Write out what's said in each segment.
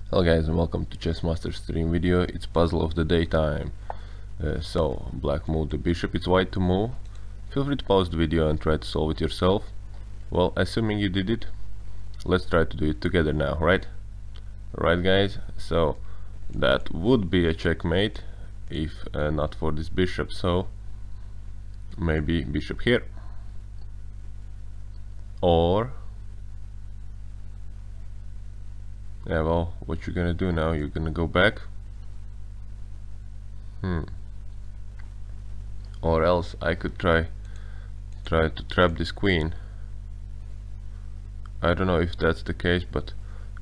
Hello guys and welcome to Chessmaster stream video. It's puzzle of the day time. So black moved the bishop, it's white to move. Feel free to pause the video and try to solve it yourself. Well, assuming you did it, let's try to do it together now, right? Right guys, so that would be a checkmate if not for this bishop, so maybe bishop here. Or yeah, well, what you're gonna do now, you're gonna go back. Or else I could try to trap this queen. I don't know if that's the case, but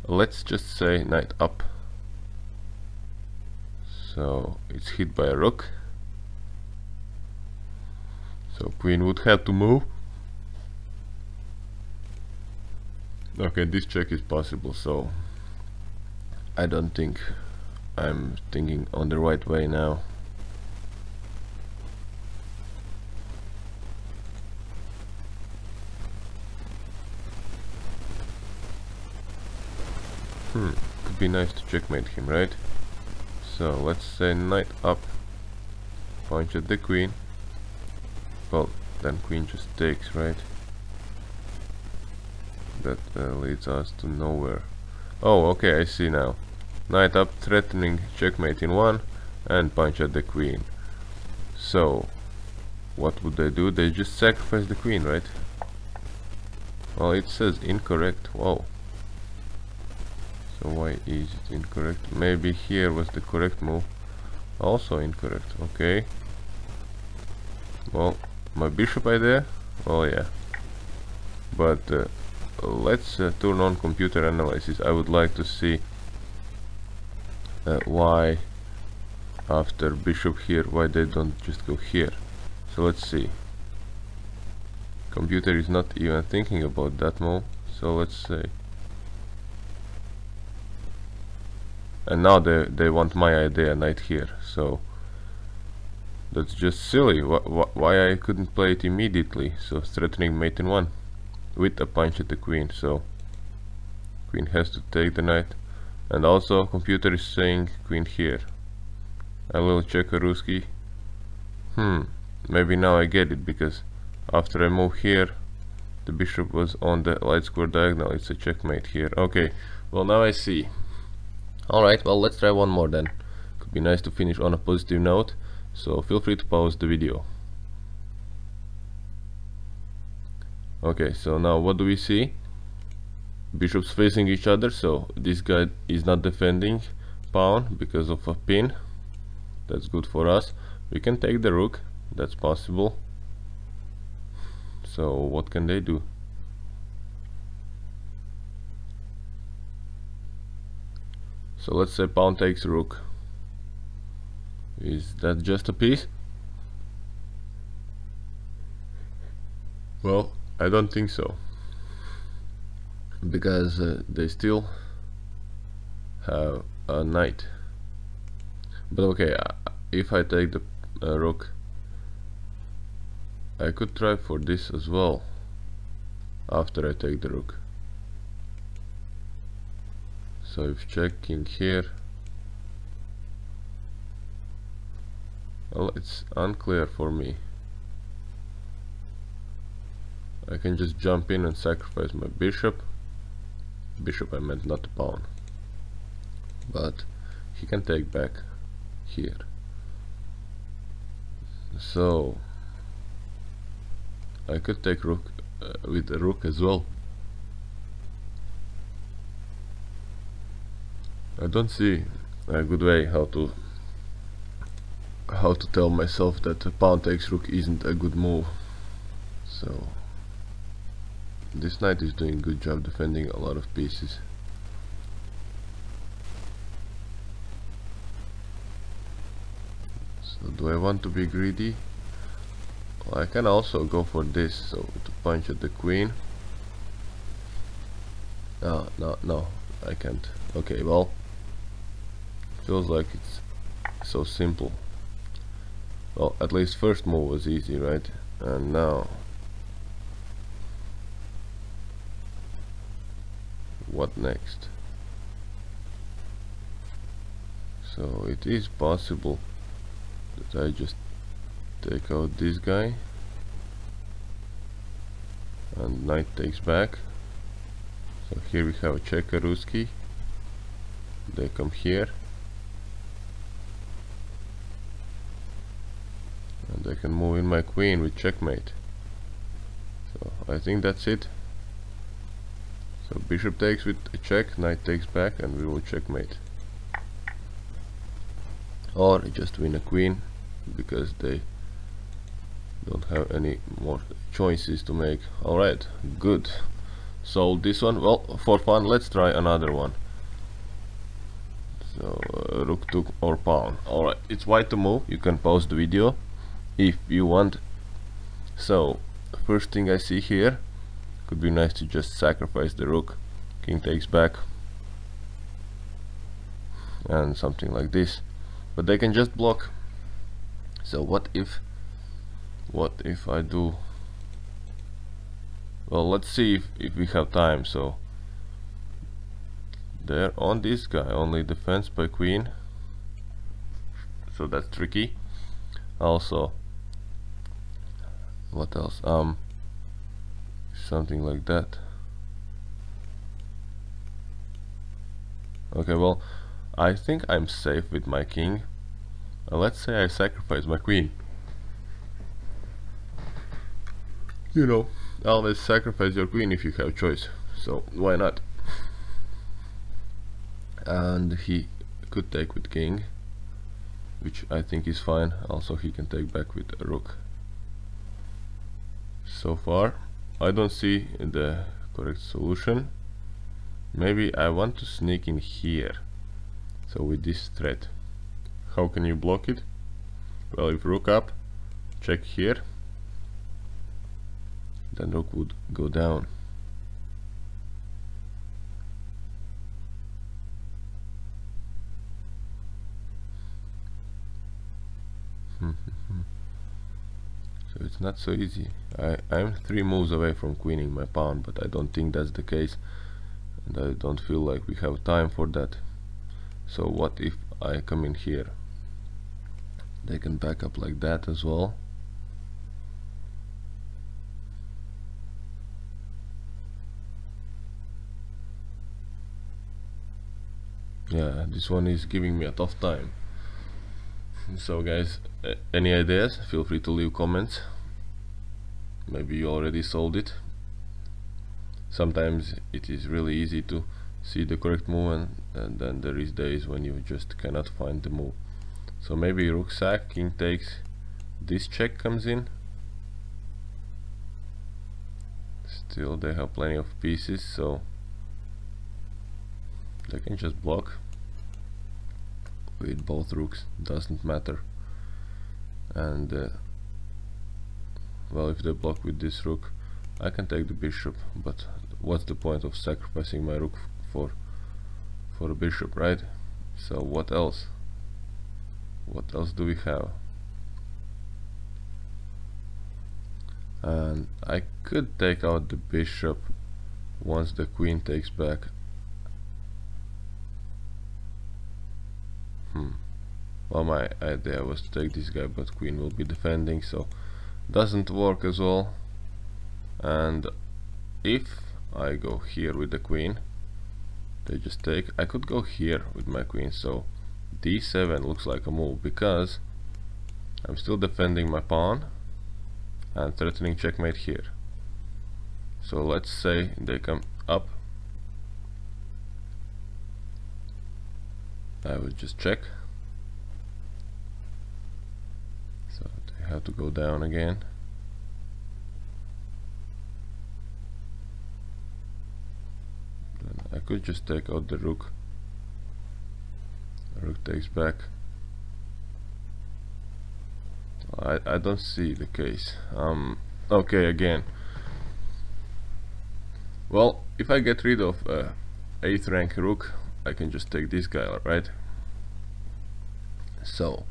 let's just say knight up. So it's hit by a rook. So queen would have to move. Okay, this check is possible, so I don't think I'm thinking on the right way now. Could be nice to checkmate him, right? So let's say knight up, punch at the queen. Well, then queen just takes, right? That leads us to nowhere. Oh, okay, I see now. Knight up, threatening checkmate in one, and punch at the queen. So what would they do? They just sacrifice the queen, right? Well, it says incorrect. Whoa. So why is it incorrect? Maybe here was the correct move. Also incorrect. Okay. Well, my bishop idea? Well, yeah. But let's turn on computer analysis. I would like to see why after bishop here, why they don't just go here. So let's see. Computer is not even thinking about that move. So let's say. And now they want my idea, knight here. So that's just silly. Why I couldn't play it immediately? So threatening mate in one with a punch at the queen. So queen has to take the knight. And also computer is saying queen here. A little Chekhoruski. Maybe now I get it, because after I move here the bishop was on the light square diagonal. It's a checkmate here. Okay, well now I see. Alright, well let's try one more then. Could be nice to finish on a positive note, so feel free to pause the video. Okay, so now what do we see? Bishops facing each other, so this guy is not defending pawn because of a pin. That's good for us. We can take the rook, that's possible. So what can they do? So let's say pawn takes rook. Is that just a piece? Well, I don't think so, because they still have a knight. But okay, if I take the rook, I could try for this as well after I take the rook. So if checking here, well, it's unclear for me. I can just jump in and sacrifice my bishop. Bishop I meant, not the pawn. But he can take back here. So I could take rook with the rook as well. I don't see a good way how to tell myself that pawn takes rook isn't a good move. So this knight is doing a good job defending a lot of pieces. So do I want to be greedy? Well, I can also go for this, so to punch at the queen. No, I can't. Okay, well, feels like it's so simple. Well, at least first move was easy, right? And now what next? So it is possible that I just take out this guy and knight takes back. So here we have a checker Ruski. They come here and I can move in my queen with checkmate. So I think that's it. So bishop takes with a check, knight takes back, and we will checkmate. Or just win a queen, because they don't have any more choices to make. Alright, good. So this one, well, for fun, let's try another one. So rook took or pawn. Alright, it's white to move. You can pause the video if you want. So first thing I see here, could be nice to just sacrifice the rook. King takes back and something like this, but they can just block. So what if I do, well, let's see if we have time. So they're on this guy, only defense by queen, so that's tricky. Also, what else? Something like that. Okay, well, I think I'm safe with my king. Let's say I sacrifice my queen. You know, always sacrifice your queen if you have choice, so why not? And he could take with king, which I think is fine. Also he can take back with a rook. So far I don't see the correct solution. Maybe I want to sneak in here. So with this threat, how can you block it? Well, if rook up, check here, then rook would go down. So it's not so easy. I'm 3 moves away from queening my pawn, but I don't think that's the case, and I don't feel like we have time for that. So what if I come in here? They can back up like that as well. Yeah, this one is giving me a tough time. So guys, any ideas? Feel free to leave comments. Maybe you already solved it. Sometimes it is really easy to see the correct move, and then there is days when you just cannot find the move. So maybe rook sack, king takes, this check comes in. Still they have plenty of pieces, so they can just block with both rooks, doesn't matter. And well, if they block with this rook, I can take the bishop, but what's the point of sacrificing my rook for a bishop, right? So what else? What else do we have? And I could take out the bishop once the queen takes back. Well, my idea was to take this guy, but queen will be defending, so doesn't work as well. And if I go here with the queen, they just take. I could go here with my queen, so d7 looks like a move, because I'm still defending my pawn and threatening checkmate here. So let's say they come up, I would just check. So they have to go down again. Then I could just take out the rook. The rook takes back. I don't see the case. Okay, again. Well, if I get rid of 8th rank rook, I can just take this guy, right? So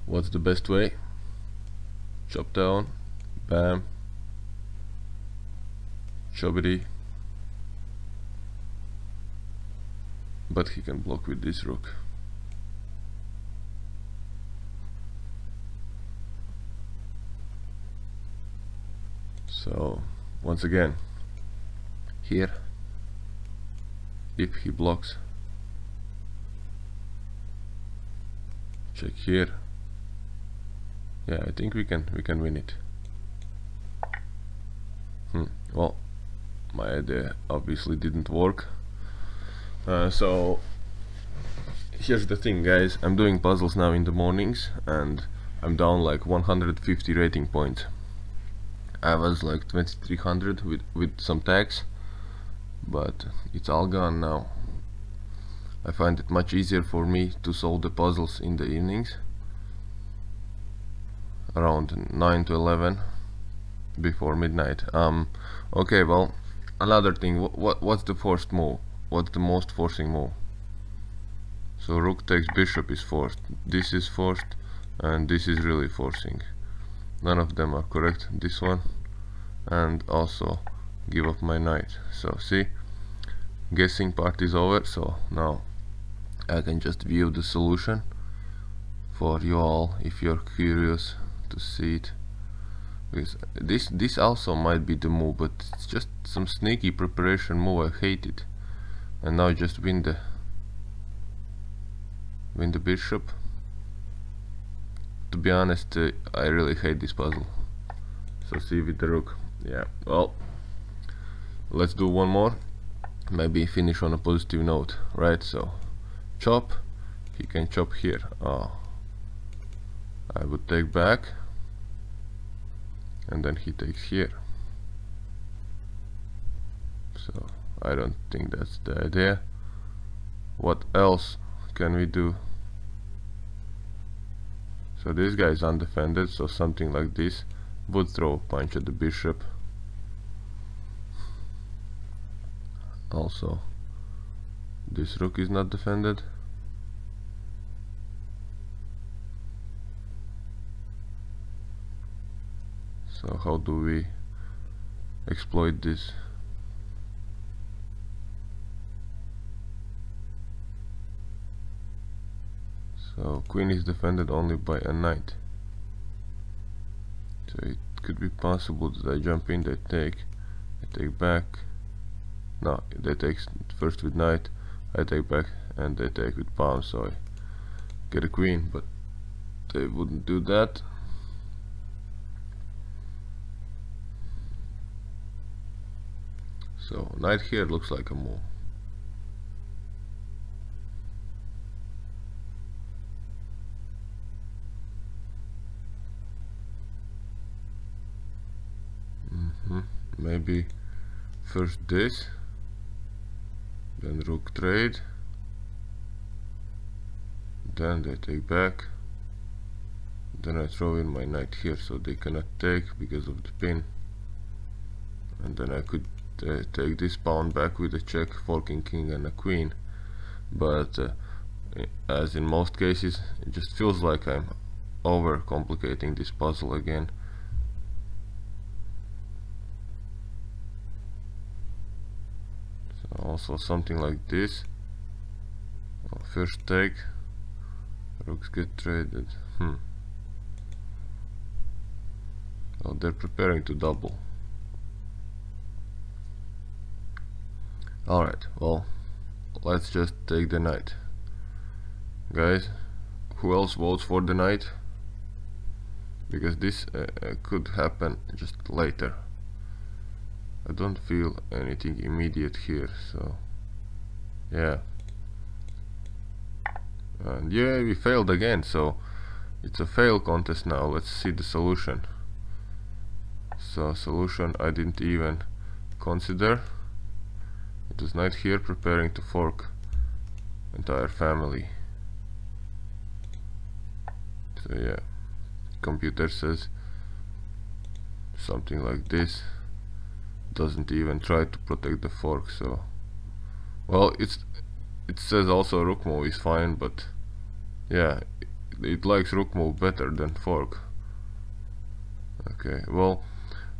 what's the best way? Chop down, bam, chobity. But he can block with this rook. So once again, here, if he blocks, check here. Yeah, I think we can win it. Well, my idea obviously didn't work. So here's the thing, guys. I'm doing puzzles now in the mornings, and I'm down like 150 rating points. I was like 2300 with some tags, but it's all gone now. I find it much easier for me to solve the puzzles in the evenings, around 9 to 11, before midnight. Okay, well, another thing. What's the forced move? What's the most forcing move? So rook takes bishop is forced. This is forced, and this is really forcing. None of them are correct. This one, and also give up my knight. So see, guessing part is over. So now I can just view the solution for you all if you're curious to see it. Because this also might be the move, but it's just some sneaky preparation move. I hate it. And now just win the bishop. To be honest, I really hate this puzzle. So see with the rook. Yeah, well, let's do one more. Maybe finish on a positive note, right? So chop, he can chop here. Oh, I would take back, and then he takes here. So I don't think that's the idea. What else can we do? So this guy is undefended, so something like this would throw a punch at the bishop. Also, this rook is not defended. So how do we exploit this? So queen is defended only by a knight. So it could be possible that I jump in, I take back. No, they take first with knight, I take back, and they take with pawn, so I get a queen, but they wouldn't do that. So knight here looks like a move. Maybe first this, then rook trade, then they take back, then I throw in my knight here so they cannot take because of the pin, and then I could take this pawn back with a check, forking king and a queen. But as in most cases, it just feels like I'm over complicating this puzzle again. Also something like this. First take, rooks get traded. Oh, they're preparing to double. Alright, well, let's just take the knight. Guys, who else votes for the knight? Because this could happen just later. I don't feel anything immediate here, so yeah. And yeah, we failed again, so it's a fail contest now. Let's see the solution. So solution I didn't even consider. It was knight here preparing to fork entire family. So yeah, computer says something like this. Doesn't even try to protect the fork, so well, it says also rook move is fine, but yeah, it likes rook move better than fork. Okay, well,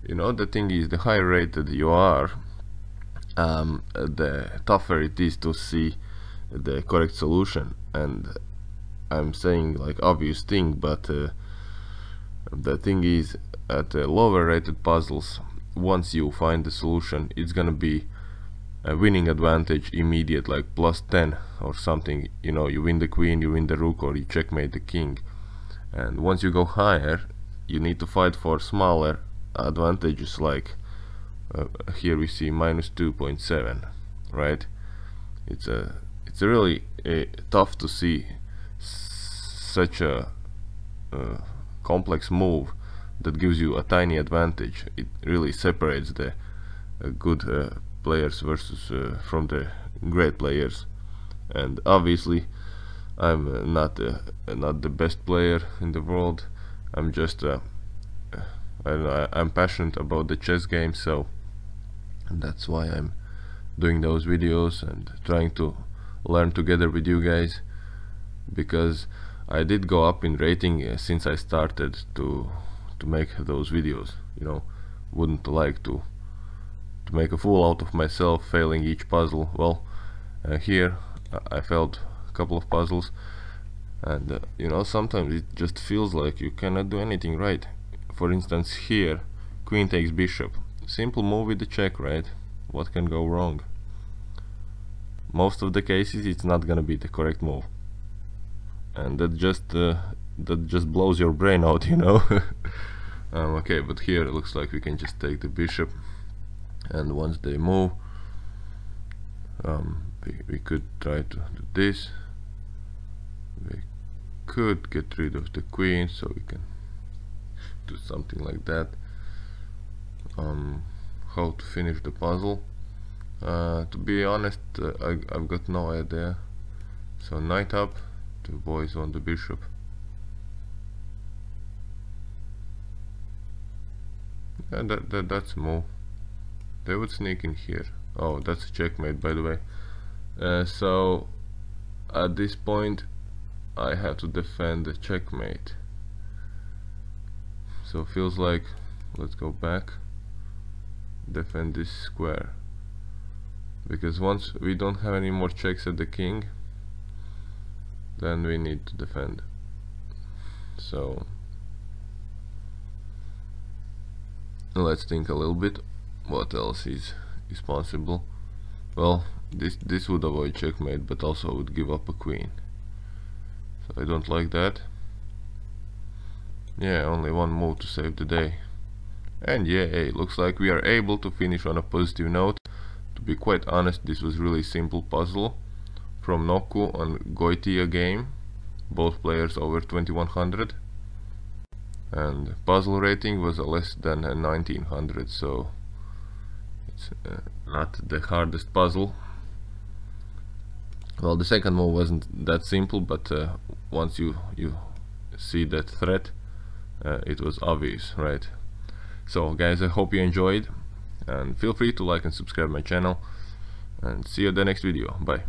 you know, the thing is, the higher rated you are, the tougher it is to see the correct solution. And I'm saying like obvious thing, but the thing is, at the lower rated puzzles, once you find the solution, it's gonna be a winning advantage immediate, like +10 or something. You know, you win the queen, you win the rook, or you checkmate the king. And once you go higher, you need to fight for smaller advantages, like here we see -2.7, right? It's really tough to see such a complex move that gives you a tiny advantage. It really separates the good players versus from the great players. And obviously I'm not the best player in the world. I'm just I don't know, I'm passionate about the chess game, so that's why I'm doing those videos and trying to learn together with you guys, because I did go up in rating since I started to make those videos. You know, wouldn't like to make a fool out of myself, failing each puzzle. Well, here I failed a couple of puzzles, and you know, sometimes it just feels like you cannot do anything right. For instance, here queen takes bishop, simple move with the check, right? What can go wrong? Most of the cases it's not gonna be the correct move, and that just blows your brain out, you know. Okay, but here it looks like we can just take the bishop, and once they move, we could try to do this. We could get rid of the queen, so we can do something like that. How to finish the puzzle? To be honest, I've got no idea. So knight up, the boys on the bishop. And that's a move. They would sneak in here. Oh, that's a checkmate, by the way. So at this point I have to defend the checkmate. So feels like, let's go back, defend this square, because once we don't have any more checks at the king, then we need to defend. So let's think a little bit what else is possible. Well, this would avoid checkmate, but also would give up a queen, so I don't like that. Yeah, only one move to save the day. And yeah, looks like we are able to finish on a positive note. To be quite honest, this was really simple puzzle from Noku on Goitia game, both players over 2100, and puzzle rating was less than 1900, so it's not the hardest puzzle. Well, the second move wasn't that simple, but once you see that threat, it was obvious, right? So guys, I hope you enjoyed, and feel free to like and subscribe my channel, and see you at the next video. Bye.